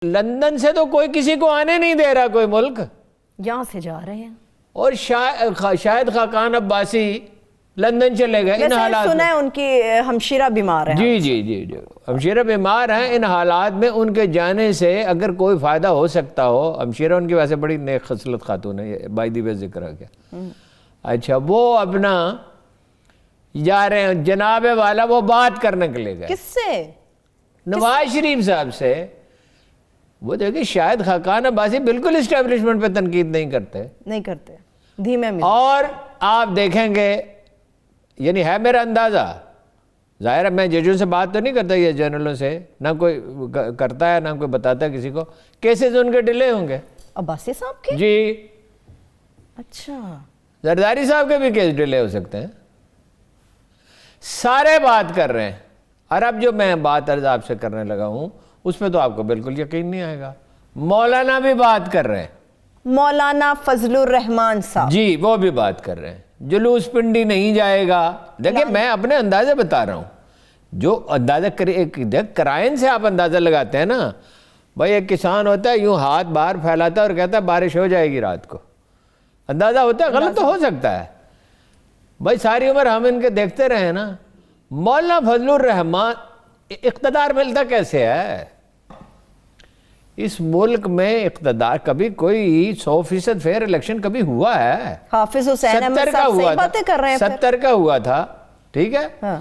London سے تو کوئی کسی کو آنے نہیں دے رہا کوئی ملک، یہاں سے جا رہے ہیں، اور شاید خاقان عباسی لندن چلے گئے ان حالات سنا ہے ان کی ہمشیرہ بیمار ہے۔ جی ہمشیرہ بیمار ہیں، ان حالات میں ان کے جانے سے اگر کوئی فائدہ ہو سکتا ہو، ہمشیرہ ان کی ویسے بڑی نیک خصلت خاتون ہے، بائی دی وے ذکر ہے کیا، اچھا وہ اپنا جا رہے ہیں، جناب والا وہ بات کرنے کے لیے گئے کس سے؟ نواز شریف صاحب سے۔ وہ دیکھیں شاید خاقان عباسی بالکل اسٹیبلشمنٹ پہ تنقید نہیں کرتے دھیمے میں، اور آپ دیکھیں گے، یعنی ہے میرا اندازہ، ظاہر ہے میں ججوں سے بات تو نہیں کرتا، یہ جنرلوں سے نہ کوئی کرتا ہے نہ کوئی بتاتا ہے کسی کو، کیسز ان کے ڈیلے ہوں گے عباسی صاحب کے؟ جی، اچھا، زرداری صاحب کے بھی کیس ڈیلے ہو سکتے ہیں، سارے بات کر رہے ہیں۔ اور اب جو میں بات عرض آپ سے کرنے لگا ہوں اس پہ تو آپ کو بالکل یقین نہیں آئے گا، مولانا بھی بات کر رہے ہیں، مولانا فضل الرحمان صاحب، جی وہ بھی بات کر رہے ہیں، جلوس پنڈی نہیں جائے گا۔ دیکھیں میں اپنے اندازے بتا رہا ہوں، جو اندازہ کرائن سے آپ اندازہ لگاتے ہیں نا، بھائی ایک کسان ہوتا ہے یوں ہاتھ باہر پھیلاتا ہے اور کہتا ہے بارش ہو جائے گی رات کو، اندازہ ہوتا ہے، غلط تو ہو سکتا ہے، بھائی ساری عمر ہم ان کے دیکھتے رہے نا۔ مولانا فضل الرحمان اقتدار ملتا کیسے ہے؟ اس ملک میں اقتدار کبھی کوئی 100% فیئر الیکشن کبھی ہوا ہے؟ حافظ حسین احمد صاحب صحیح باتیں کر رہے ہیں، 70 کا ہوا تھا، ٹھیک ہے،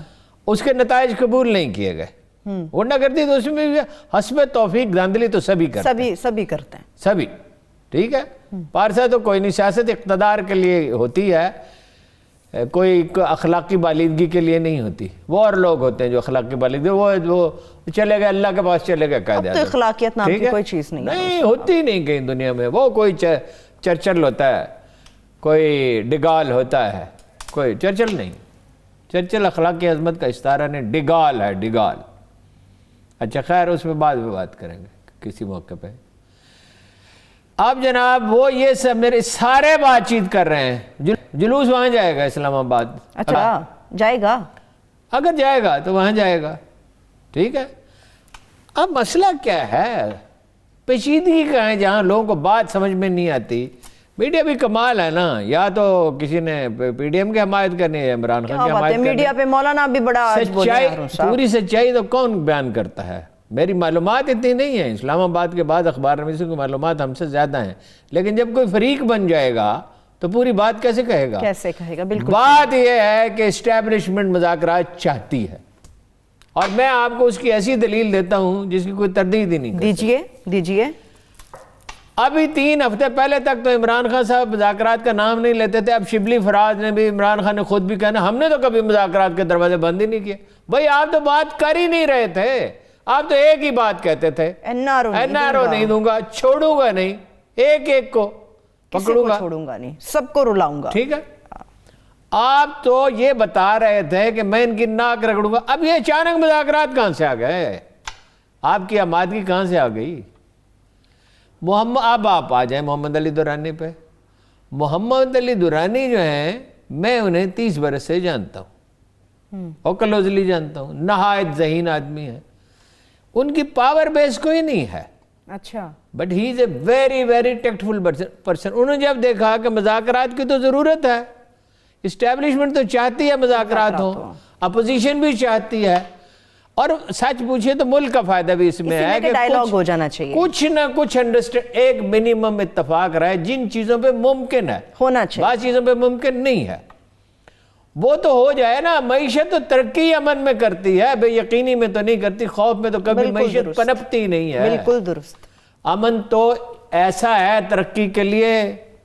اس کے نتائج قبول نہیں کیے گئے، ورنہ کرتی تو اس میں حسب توفیق دھاندلی تو سبھی کرتے ہیں، سبھی، ٹھیک ہے، پارسا تو کوئی نہیں، سیاست اقتدار کے لیے ہوتی ہے، کوئی اخلاقی بالیدگی کے لیے نہیں ہوتی، وہ اور لوگ ہوتے ہیں جو اخلاقی بالیدگی، وہ چلے گئے اللہ کے پاس چلے گئے قائد اعظم، تو اخلاقیت نام کی کوئی چیز نہیں ہوتی نہیں کہیں دنیا میں، وہ کوئی چرچل ہوتا ہے، کوئی ڈگال ہوتا ہے، کوئی چرچل نہیں، چرچل اخلاقی عظمت کا استعارہ نہیں، ڈگال ہے، ڈگال۔ اچھا خیر اس میں بعد میں بات کریں گے کسی موقع پہ۔ اب جناب وہ یہ سب میرے سارے بات چیت کر رہے ہیں، جلوس وہاں جائے گا اسلام آباد، اچھا جائے گا، اگر جائے گا تو وہاں جائے گا، ٹھیک ہے۔ اب مسئلہ کیا ہے، پیچیدگی کا ہے جہاں لوگوں کو بات سمجھ میں نہیں آتی۔ میڈیا بھی کمال ہے نا، یا تو کسی نے پی ڈی ایم کی حمایت کرنی ہے، عمران خان کی حمایت کرنی ہے، میڈیا پہ مولانا بھی بڑا پوری سچائی تو کون بیان کرتا ہے؟ میری معلومات اتنی نہیں ہے، اسلام آباد کے بعد اخبار نویسوں کی معلومات ہم سے زیادہ ہیں، لیکن جب کوئی فریق بن جائے گا تو پوری بات کیسے کہے گا؟ بالکل بات یہ ہے کہ اسٹیبلشمنٹ مذاکرات چاہتی ہے، اور میں آپ کو اس کی ایسی دلیل دیتا ہوں جس کی کوئی تردید ہی نہیں۔ دیجئے۔ ابھی 3 ہفتے پہلے تک تو عمران خان صاحب مذاکرات کا نام نہیں لیتے تھے، اب شبلی فراز نے بھی، عمران خان نے خود بھی کہنا ہم نے تو کبھی مذاکرات کے دروازے بند ہی نہیں کیے۔ بھائی آپ تو بات کر ہی نہیں رہے تھے، آپ تو ایک ہی بات کہتے تھے، این آر او نہیں دوں گا، چھوڑوں گا نہیں، ایک کو پکڑوں گا، چھوڑوں گا نہیں، سب کو رلاؤں گا، ٹھیک ہے۔ آپ تو یہ بتا رہے تھے کہ میں ان کی ناک رگڑوں گا، اب یہ اچانک مذاکرات کہاں سے آ گئے؟ آپ کی آمادگی کہاں سے آ گئی؟ اب آپ آ جائیں محمد علی درانی پہ۔ محمد علی درانی جو ہیں میں انہیں 30 برس سے جانتا ہوں اور کلوزلی جانتا ہوں، نہایت ذہین آدمی ہے، ان کی پاور بیس کوئی نہیں ہے، اچھا، but he is a very very tactful person. انہوں نے جب دیکھا کہ مذاکرات کی تو ضرورت ہے، اسٹیبلشمنٹ تو چاہتی ہے مذاکرات ہوں، اپوزیشن بھی چاہتی ہے، اور سچ پوچھئے تو ملک کا فائدہ بھی اس میں ہے کہ ڈائیلاگ ہو جانا چاہیے، کچھ نہ کچھ ایک منیمم اتفاق رہے جن چیزوں پہ ممکن ہے، ہونا چاہیے، بعض چیزوں پہ ممکن نہیں ہے، وہ تو ہو جائے نا۔ معیشت تو ترقی امن میں کرتی ہے، بے یقینی میں تو نہیں کرتی، خوف میں تو کبھی معیشت پنپتی نہیں ہے، بالکل درست۔ امن تو ایسا ہے ترقی کے لیے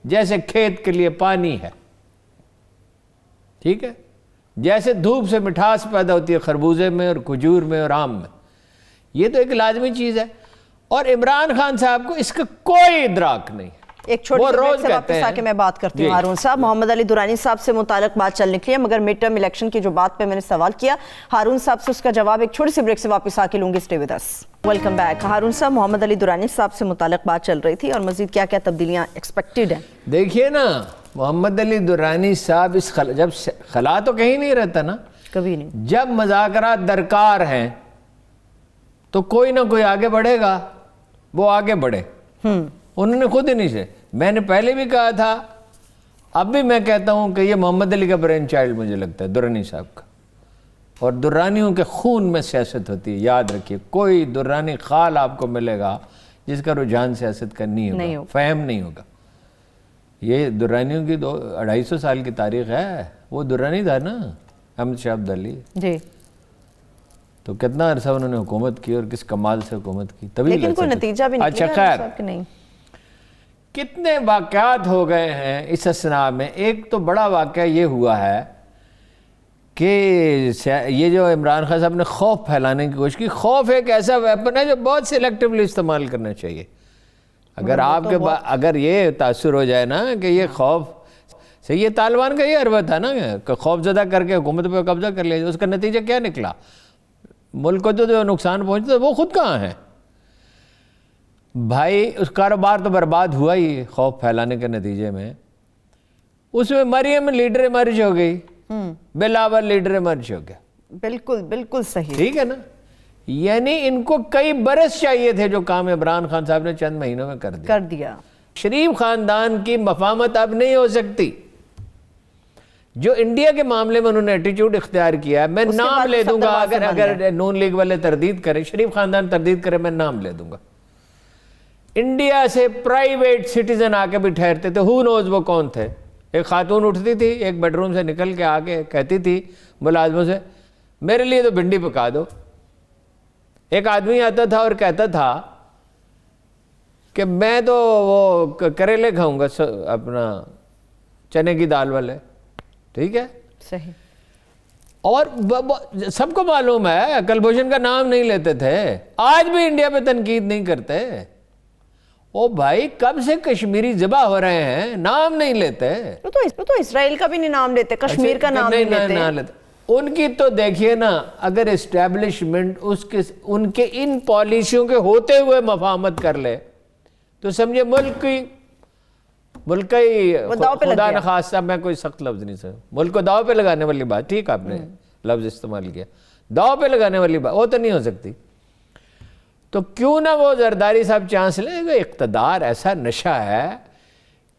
جیسے کھیت کے لیے پانی ہے، ٹھیک ہے، جیسے دھوپ سے مٹھاس پیدا ہوتی ہے خربوزے میں اور کھجور میں اور آم میں، یہ تو ایک لازمی چیز ہے، اور عمران خان صاحب کو اس کا کوئی ادراک نہیں۔ ایک چھوٹی سی بریک سے واپس آ کے میں بات کرتی ہوں ہارون صاحب، محمد علی درانی صاحب سے متعلق بات چل نکلی ہے، مگر مڈ ٹرم الیکشن کی جو بات پہ میں نے سوال کیا، ہارون صاحب سے اس کا جواب ایک چھوٹی سی بریک سے واپس آ کے لوں گی، stay with us. Welcome back. Harun صاحب، محمد علی درانی صاحب سے متعلق بات چل رہی تھی اور مزید کیا کیا تبدیلیاں ایکسپیکٹڈ ہیں؟ دیکھیے نا، محمد علی درانی صاحب جب خلا تو کہیں نہیں رہتا نا، کبھی نہیں، جب مذاکرات درکار ہیں تو کوئی نہ کوئی آگے بڑھے گا، وہ آگے بڑھے. انہوں نے خود ہی نہیں سے. میں نے پہلے بھی کہا تھا, اب بھی میں کہتا ہوں کہ یہ محمد علی کا برین چائلڈ مجھے لگتا ہے, درانی صاحب کا. اور درانیوں کے خون میں سیاست ہوتی ہے, یاد رکھیے. کوئی درانی خال آپ کو ملے گا جس کا رجحان سیاست کا نہیں ہوگا, فہم نہیں ہوگا. یہ درانیوں کی 250 سال کی تاریخ ہے. وہ درانی تھا نا احمد شاہ عبدالی جی, تو کتنا عرصہ انہوں نے حکومت کی اور کس کمال سے حکومت کی, تبھی لیکن کوئی نتیجہ بھی نہیں. اچھا خیر, کتنے واقعات ہو گئے ہیں اس اثناء میں. ایک تو بڑا واقعہ یہ ہوا ہے کہ یہ جو عمران خان صاحب نے خوف پھیلانے کی کوشش کی. خوف ایک ایسا ویپن ہے جو بہت سلیکٹیولی استعمال کرنا چاہیے. اگر آپ کے اگر یہ تاثر ہو جائے نا کہ یہ خوف سے, یہ طالبان کا یہ حربہ تھا نا کہ خوف زدہ کر کے حکومت پہ قبضہ کر لیا, اس کا نتیجہ کیا نکلا؟ ملک کو جو نقصان پہنچتا وہ خود کہاں ہے بھائی. اس کاروبار تو برباد ہوا ہی خوف پھیلانے کے نتیجے میں. اس میں مریم لیڈر مرج ہو گئی, بلاول لیڈر مرج ہو گیا. بالکل بالکل صحیح, ٹھیک ہے نا. یعنی ان کو کئی برس چاہیے تھے جو کام عمران خان صاحب نے چند مہینوں میں کر دیا. شریف خاندان کی مفاہمت اب نہیں ہو سکتی. جو انڈیا کے معاملے میں انہوں نے ایٹیچیوڈ اختیار کیا ہے, میں نام لے دوں گا, اگر نون لیگ والے تردید کریں, شریف خاندان تردید کرے, میں نام لے دوں گا. انڈیا سے پرائیویٹ سٹیزن آ کے بھی ٹھہرتے تھے, ہو نوز وہ کون تھے. ایک خاتون اٹھتی تھی ایک بیڈ روم سے نکل کے آ کے کہتی تھی ملازموں سے, میرے لیے تو بھنڈی پکا دو. ایک آدمی آتا تھا اور کہتا تھا کہ میں تو وہ کریلے کھاؤں گا, اپنا چنے کی دال والے. ٹھیک ہے, صحیح. اور سب کو معلوم ہے کلبھوشن کا نام نہیں لیتے تھے, آج بھی انڈیا پہ تنقید نہیں کرتے. او بھائی کب سے کشمیری ذبح ہو رہے ہیں, نام نہیں لیتے. تو اسرائیل کا بھی نہیں نام لیتے, کشمیر کا نام نہیں لیتے. ان کی تو دیکھیے نا, اگر اسٹیبلشمنٹ ان کے ان پالیسیوں کے ہوتے ہوئے مفاہمت کر لے تو سمجھے ملک کی خدا نخواستہ, میں کوئی سخت لفظ نہیں سر, ملک کو داؤ پہ لگانے والی بات, ٹھیک آپ نے لفظ استعمال کیا, داؤ پہ لگانے والی بات وہ تو نہیں ہو سکتی. تو کیوں نہ وہ زرداری صاحب چانس لیں. اقتدار ایسا نشہ ہے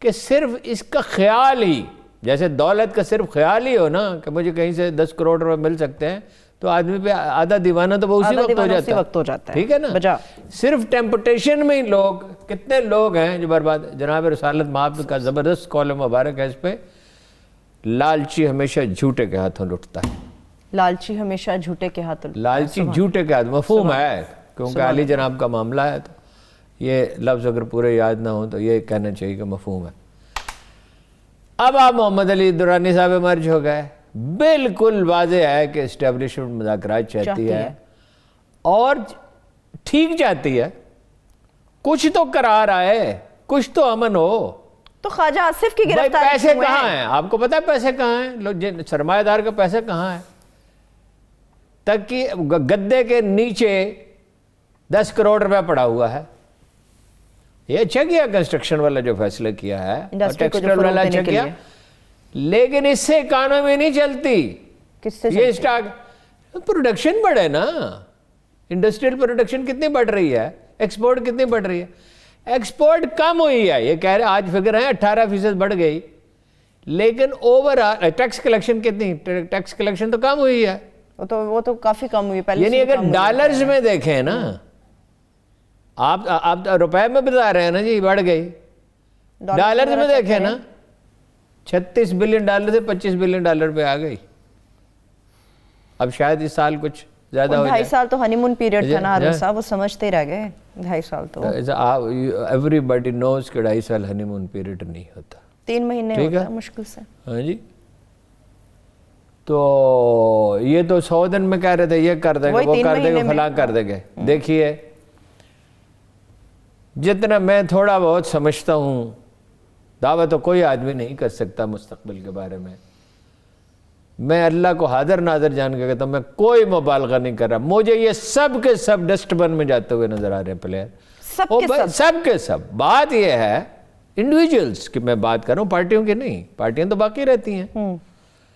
کہ صرف اس کا خیال ہی, جیسے دولت کا صرف خیال ہی ہو نا کہ مجھے کہیں سے 10 کروڑ روپے مل سکتے ہیں, تو آدمی پہ آدھا دیوانہ تو وہ اسی وقت ہو جاتا ہے. ٹھیک ہے نا. صرف ٹیمپٹیشن میں ہی لوگ, کتنے لوگ ہیں جو برباد. جناب رسالت محافظ کا زبردست قول مبارک ہے اس پہ, لالچی ہمیشہ جھوٹے کے ہاتھوں لٹتا ہے. لالچی ہمیشہ جھوٹے کے ہاتھوں, لالچی جھوٹے کے ہاتھ, مفہوم ہے کیونکہ علی جناب کا معاملہ ہے, تو یہ لفظ اگر پورے یاد نہ ہوں تو یہ کہنا چاہیے کہ مفہوم ہے. اب آپ محمد علی درانی صاحب مرج ہو گئے. بالکل واضح ہے کہ اسٹیبلشمنٹ مذاکرات چاہتی ہے اور ٹھیک چاہتی ہے. کچھ تو قرار آئے, کچھ تو امن ہو. تو خواجہ آصف کی گرفتاری پیسے کہاں ہیں؟ آپ کو پتا ہے پیسے کہاں ہیں؟ سرمایہ دار کا پیسہ کہاں ہے؟ تک کہ گدے کے نیچے 10 کروڑ روپے پڑا ہوا ہے. یہ اچھا کیا کنسٹرکشن والا جو فیصلہ کیا ہے, ٹیکسٹائل والا اچھا کیا, لیکن اس سے اکانومی نہیں چلتی. یہ اسٹاک پروڈکشن بڑھے نا, انڈسٹریل پروڈکشن کتنی بڑھ رہی ہے, ایکسپورٹ کتنی بڑھ رہی ہے. ایکسپورٹ کم ہوئی ہے, یہ کہہ رہے آج فگر ہیں 18% بڑھ گئی, لیکن اوور ٹیکس کلیکشن کتنی, ٹیکس کلیکشن تو کم ہوئی ہے. وہ تو کافی کم ہوئی پہلے. یعنی اگر ڈالرز میں دیکھیں نا, آپ روپے میں بتا رہے ہیں نا جی بڑھ گئی, ڈالرز میں دیکھیں نا 36 بلین ڈالر سے 25 بلین ڈالر پہ آ گئی. اب شاید اس سال کچھ زیادہ ہو جائے. 2.5 سال تو ہنی مون پیریڈ تھا نا ہارون صاحب, وہ سمجھتے رہ گئے. 2.5 سال تو ایوری باڈی نوز کہ 2.5 سال ہنی مون پیریڈ نہیں ہوتا, 3 مہینے ہوتا ہے مشکل سے. ہاں جی. تو یہ تو 100 دن میں کہہ رہے تھے یہ کر دیں گے, وہ کر دیں گے, فلاں کر دیں گے. دیکھیے جتنا میں تھوڑا بہت سمجھتا ہوں, دعویٰ تو کوئی آدمی نہیں کر سکتا مستقبل کے بارے میں. میں اللہ کو حاضر ناظر جان کے کہتا ہوں, میں کوئی مبالغہ نہیں کر رہا. مجھے یہ سب کے سب ڈسٹ بن میں جاتے ہوئے نظر آ رہے ہیں پلیئر, سب کے سب. بات یہ ہے انڈیویجولز کی میں بات کر رہا ہوں, پارٹیوں کی نہیں. پارٹیاں تو باقی رہتی ہیں,